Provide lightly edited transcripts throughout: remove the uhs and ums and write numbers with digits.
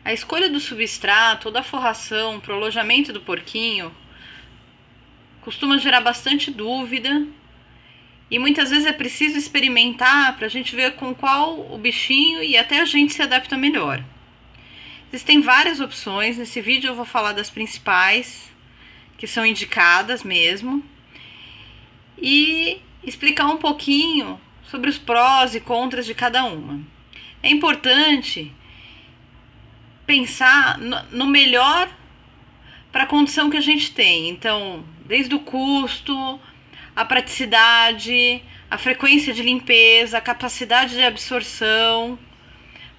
A escolha do substrato ou da forração para o alojamento do porquinho costuma gerar bastante dúvida e muitas vezes é preciso experimentar para a gente ver com qual o bichinho e até a gente se adapta melhor. Existem várias opções, nesse vídeo eu vou falar das principais, que são indicadas mesmo, e explicar um pouquinho sobre os prós e contras de cada uma. É importante pensar no melhor para a condição que a gente tem, então, desde o custo, a praticidade, a frequência de limpeza, a capacidade de absorção,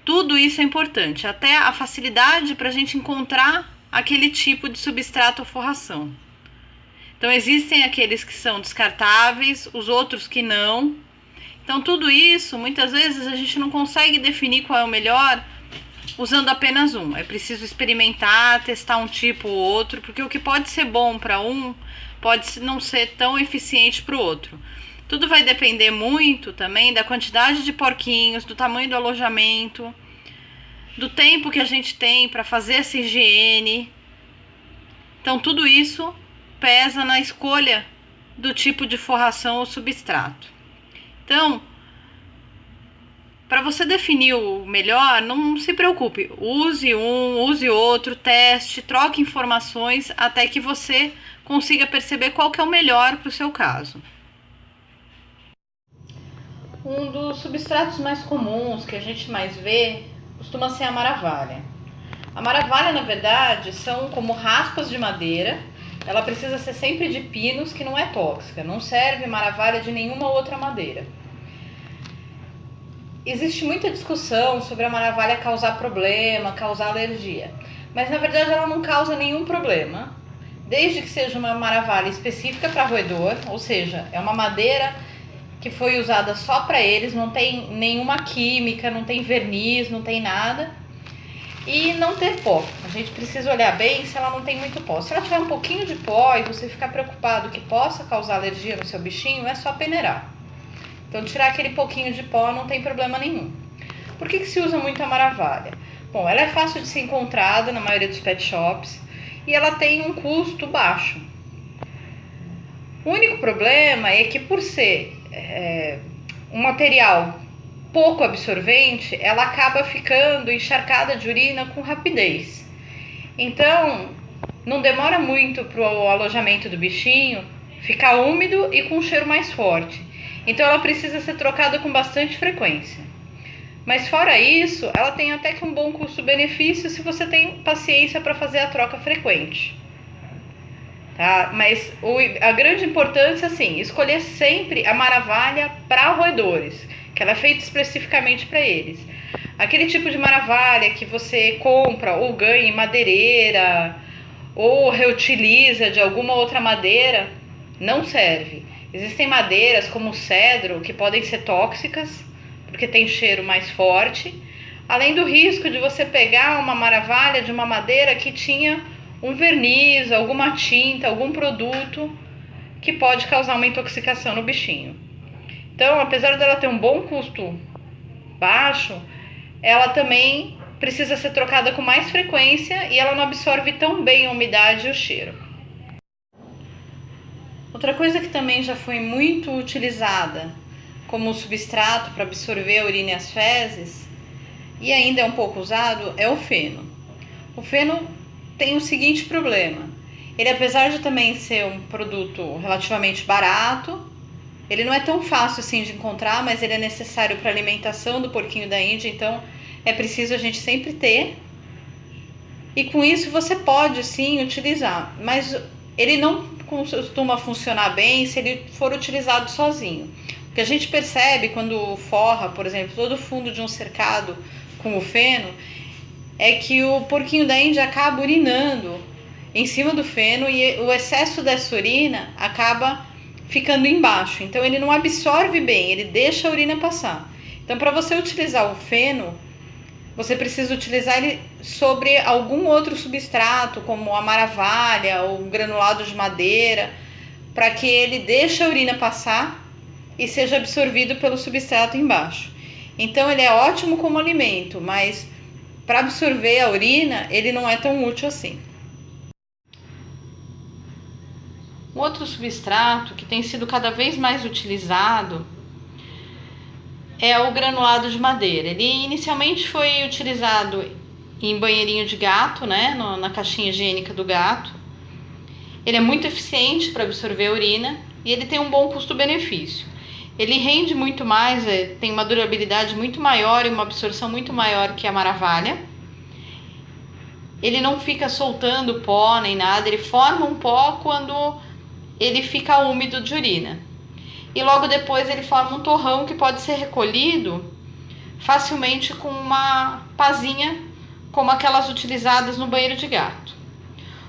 tudo isso é importante, até a facilidade para a gente encontrar aquele tipo de substrato ou forração. Então existem aqueles que são descartáveis, os outros que não. Então tudo isso, muitas vezes a gente não consegue definir qual é o melhor usando apenas um. É preciso experimentar, testar um tipo ou outro, porque o que pode ser bom para um pode não ser tão eficiente para o outro. Tudo vai depender muito também da quantidade de porquinhos, do tamanho do alojamento, do tempo que a gente tem para fazer essa higiene. Então tudo isso pesa na escolha do tipo de forração ou substrato. Então, para você definir o melhor, não se preocupe. Use um, use outro, teste, troque informações até que você consiga perceber qual que é o melhor para o seu caso. Um dos substratos mais comuns que a gente mais vê costuma ser a maravalha. A maravalha, na verdade, são como raspas de madeira. Ela precisa ser sempre de pinos, que não é tóxica. Não serve maravalha de nenhuma outra madeira. Existe muita discussão sobre a maravalha causar problema, causar alergia. Mas, na verdade, ela não causa nenhum problema, desde que seja uma maravalha específica para roedor, ou seja, é uma madeira que foi usada só para eles, não tem nenhuma química, não tem verniz, não tem nada. E não ter pó. A gente precisa olhar bem se ela não tem muito pó. Se ela tiver um pouquinho de pó e você ficar preocupado que possa causar alergia no seu bichinho, é só peneirar. Então tirar aquele pouquinho de pó não tem problema nenhum. Por que se usa muito a maravalha? Bom, ela é fácil de ser encontrada na maioria dos pet shops e ela tem um custo baixo. O único problema é que por ser um material pouco absorvente, ela acaba ficando encharcada de urina com rapidez. Então, não demora muito para o alojamento do bichinho ficar úmido e com um cheiro mais forte. Então, ela precisa ser trocada com bastante frequência. Mas fora isso, ela tem até que um bom custo-benefício se você tem paciência para fazer a troca frequente. Tá? Mas a grande importância, assim, escolher sempre a maravalha para roedores, que ela é feita especificamente para eles. Aquele tipo de maravalha que você compra ou ganha em madeireira ou reutiliza de alguma outra madeira, não serve. Existem madeiras como o cedro que podem ser tóxicas, porque tem cheiro mais forte, além do risco de você pegar uma maravalha de uma madeira que tinha um verniz, alguma tinta, algum produto que pode causar uma intoxicação no bichinho. Então, apesar dela ter um bom custo baixo, ela também precisa ser trocada com mais frequência e ela não absorve tão bem a umidade e o cheiro. Outra coisa que também já foi muito utilizada como substrato para absorver a urina e as fezes, e ainda é um pouco usado, é o feno. O feno tem o seguinte problema: ele, apesar de também ser um produto relativamente barato, ele não é tão fácil assim de encontrar, mas ele é necessário para a alimentação do porquinho da Índia, então é preciso a gente sempre ter. E com isso você pode sim utilizar, mas ele não costuma funcionar bem se ele for utilizado sozinho. O que a gente percebe quando forra, por exemplo, todo o fundo de um cercado com o feno, é que o porquinho da Índia acaba urinando em cima do feno e o excesso dessa urina acaba ficando embaixo. Então ele não absorve bem, ele deixa a urina passar. Então, para você utilizar o feno, você precisa utilizar ele sobre algum outro substrato, como a maravalha ou granulado de madeira, para que ele deixe a urina passar e seja absorvido pelo substrato embaixo. Então ele é ótimo como alimento, mas para absorver a urina, ele não é tão útil assim. Um outro substrato que tem sido cada vez mais utilizado é o granulado de madeira. Ele inicialmente foi utilizado em banheirinho de gato, né, na caixinha higiênica do gato. Ele é muito eficiente para absorver a urina e ele tem um bom custo-benefício. Ele rende muito mais, tem uma durabilidade muito maior e uma absorção muito maior que a Maravalha. Ele não fica soltando pó nem nada, ele forma um pó quando ele fica úmido de urina. E logo depois ele forma um torrão que pode ser recolhido facilmente com uma pazinha, como aquelas utilizadas no banheiro de gato.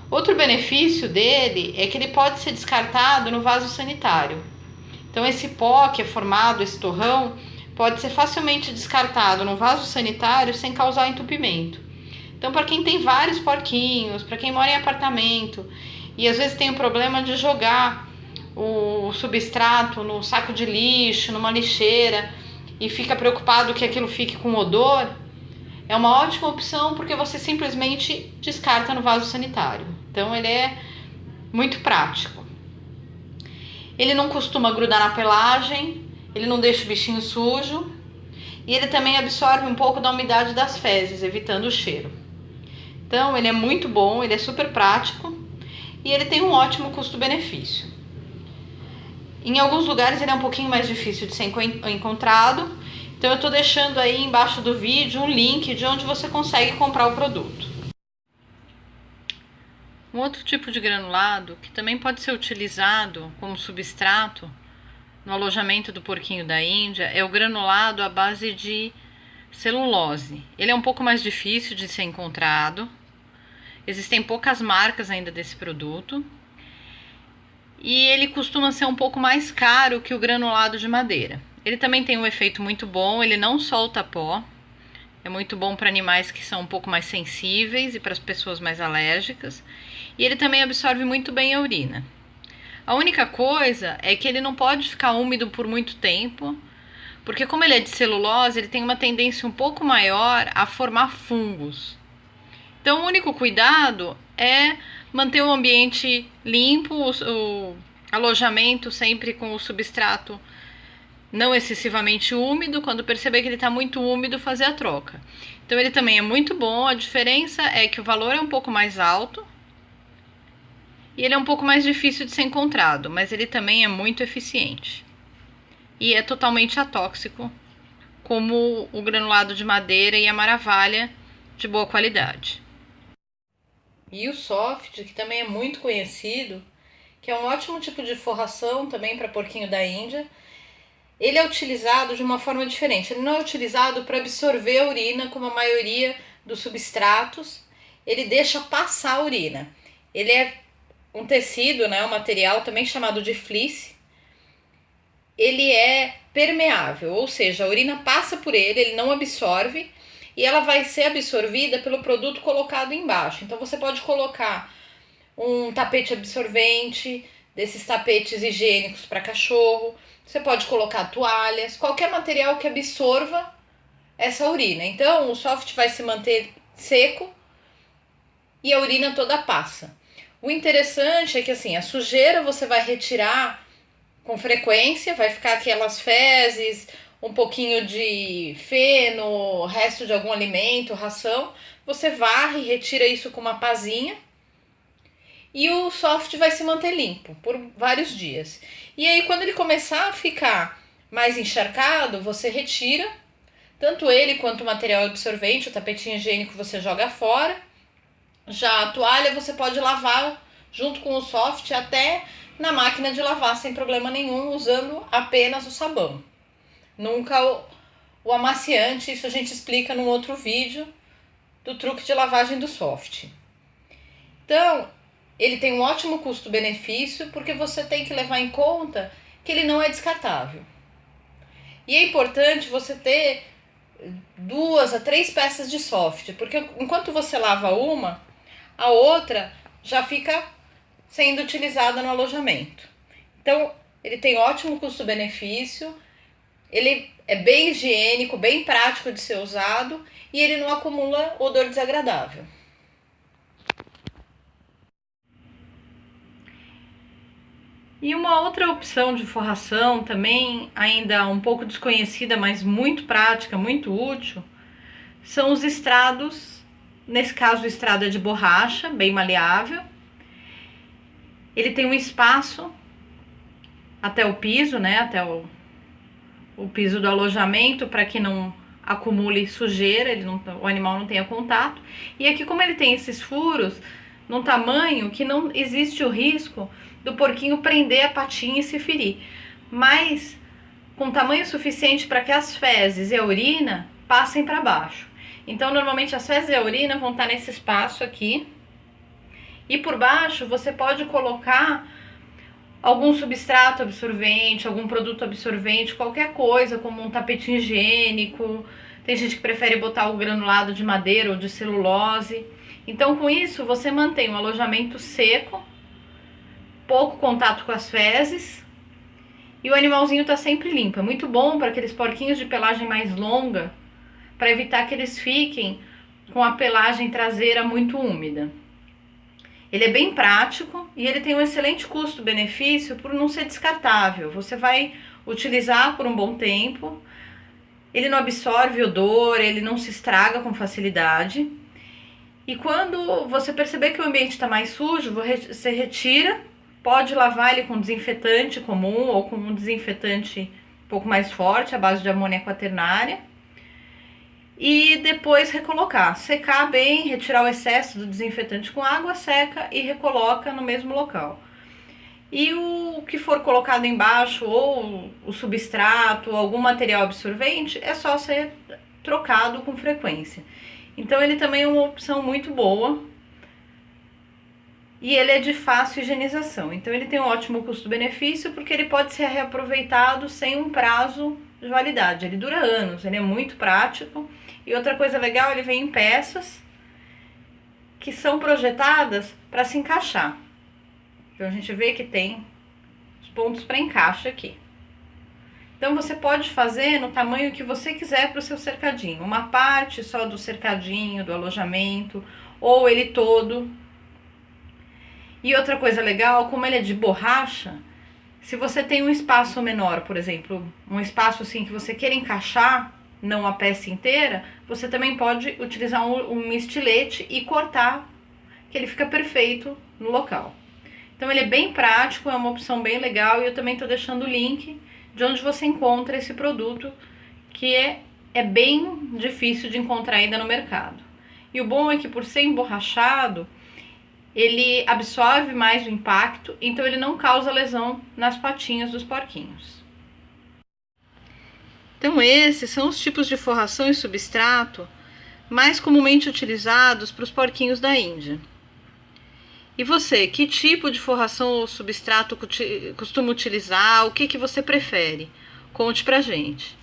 Outro benefício dele é que ele pode ser descartado no vaso sanitário. Então esse pó que é formado, esse torrão, pode ser facilmente descartado no vaso sanitário sem causar entupimento. Então para quem tem vários porquinhos, para quem mora em apartamento e às vezes tem o problema de jogar o substrato no saco de lixo, numa lixeira e fica preocupado que aquilo fique com odor, é uma ótima opção porque você simplesmente descarta no vaso sanitário. Então ele é muito prático. Ele não costuma grudar na pelagem, ele não deixa o bichinho sujo e ele também absorve um pouco da umidade das fezes, evitando o cheiro. Então ele é muito bom, ele é super prático e ele tem um ótimo custo-benefício. Em alguns lugares ele é um pouquinho mais difícil de ser encontrado, então eu estou deixando aí embaixo do vídeo um link de onde você consegue comprar o produto. Um outro tipo de granulado que também pode ser utilizado como substrato no alojamento do porquinho da Índia é o granulado à base de celulose. Ele é um pouco mais difícil de ser encontrado, existem poucas marcas ainda desse produto e ele costuma ser um pouco mais caro que o granulado de madeira. Ele também tem um efeito muito bom, ele não solta pó, é muito bom para animais que são um pouco mais sensíveis e para as pessoas mais alérgicas. E ele também absorve muito bem a urina. A única coisa é que ele não pode ficar úmido por muito tempo, porque como ele é de celulose, ele tem uma tendência um pouco maior a formar fungos. Então o único cuidado é manter o ambiente limpo, o alojamento sempre com o substrato não excessivamente úmido. Quando perceber que ele está muito úmido, fazer a troca. Então ele também é muito bom, a diferença é que o valor é um pouco mais alto e ele é um pouco mais difícil de ser encontrado, mas ele também é muito eficiente. E é totalmente atóxico, como o granulado de madeira e a Maravalha de boa qualidade. E o soft, que também é muito conhecido, que é um ótimo tipo de forração também para porquinho da Índia. Ele é utilizado de uma forma diferente. Ele não é utilizado para absorver a urina, como a maioria dos substratos. Ele deixa passar a urina. Ele é um tecido, né, um material também chamado de fleece. Ele é permeável, ou seja, a urina passa por ele, ele não absorve e ela vai ser absorvida pelo produto colocado embaixo. Então você pode colocar um tapete absorvente, desses tapetes higiênicos para cachorro. Você pode colocar toalhas, qualquer material que absorva essa urina. Então o soft vai se manter seco e a urina toda passa. O interessante é que assim, a sujeira você vai retirar com frequência, vai ficar aquelas fezes, um pouquinho de feno, resto de algum alimento, ração. Você varre, retira isso com uma pazinha e o soft vai se manter limpo por vários dias. E aí quando ele começar a ficar mais encharcado, você retira tanto ele quanto o material absorvente, o tapetinho higiênico você joga fora. Já a toalha você pode lavar junto com o soft até na máquina de lavar sem problema nenhum, usando apenas o sabão. Nunca o amaciante, isso a gente explica num outro vídeo do truque de lavagem do soft. Então, ele tem um ótimo custo-benefício porque você tem que levar em conta que ele não é descartável. E é importante você ter 2 a 3 peças de soft, porque enquanto você lava uma, a outra já fica sendo utilizada no alojamento. Então, ele tem ótimo custo-benefício, ele é bem higiênico, bem prático de ser usado e ele não acumula odor desagradável. E uma outra opção de forração, também ainda um pouco desconhecida, mas muito prática, muito útil, são os estrados. Nesse caso, o estrado é de borracha, bem maleável. Ele tem um espaço até o piso, né? Até o piso do alojamento, para que não acumule sujeira, o animal não tenha contato. E aqui, como ele tem esses furos, num tamanho que não existe o risco do porquinho prender a patinha e se ferir, mas com tamanho suficiente para que as fezes e a urina passem para baixo. Então, normalmente as fezes e a urina vão estar nesse espaço aqui, e por baixo você pode colocar algum substrato absorvente, algum produto absorvente, qualquer coisa, como um tapete higiênico. Tem gente que prefere botar o granulado de madeira ou de celulose. Então, com isso, você mantém um alojamento seco, pouco contato com as fezes, e o animalzinho está sempre limpo. É muito bom para aqueles porquinhos de pelagem mais longa, para evitar que eles fiquem com a pelagem traseira muito úmida. Ele é bem prático e ele tem um excelente custo-benefício por não ser descartável. Você vai utilizar por um bom tempo, ele não absorve odor, ele não se estraga com facilidade. E quando você perceber que o ambiente está mais sujo, você retira, pode lavar ele com desinfetante comum ou com um desinfetante um pouco mais forte, à base de amônia quaternária. E depois recolocar, secar bem, retirar o excesso do desinfetante com água, seca e recoloca no mesmo local. E o que for colocado embaixo, ou o substrato, algum material absorvente, é só ser trocado com frequência. Então ele também é uma opção muito boa e ele é de fácil higienização. Então ele tem um ótimo custo-benefício porque ele pode ser reaproveitado sem um prazo de validade. Ele dura anos, ele é muito prático. E outra coisa legal, ele vem em peças que são projetadas para se encaixar. Então a gente vê que tem os pontos para encaixe aqui. Então você pode fazer no tamanho que você quiser para o seu cercadinho. Uma parte só do cercadinho, do alojamento, ou ele todo. E outra coisa legal, como ele é de borracha, se você tem um espaço menor, por exemplo, um espaço assim que você queira encaixar, não a peça inteira, você também pode utilizar um estilete e cortar, que ele fica perfeito no local. Então ele é bem prático, é uma opção bem legal, e eu também estou deixando o link de onde você encontra esse produto, que é bem difícil de encontrar ainda no mercado. E o bom é que, por ser emborrachado, ele absorve mais o impacto, então ele não causa lesão nas patinhas dos porquinhos. Então esses são os tipos de forração e substrato mais comumente utilizados para os porquinhos da Índia. E você, que tipo de forração ou substrato costuma utilizar? O que você prefere? Conte pra gente.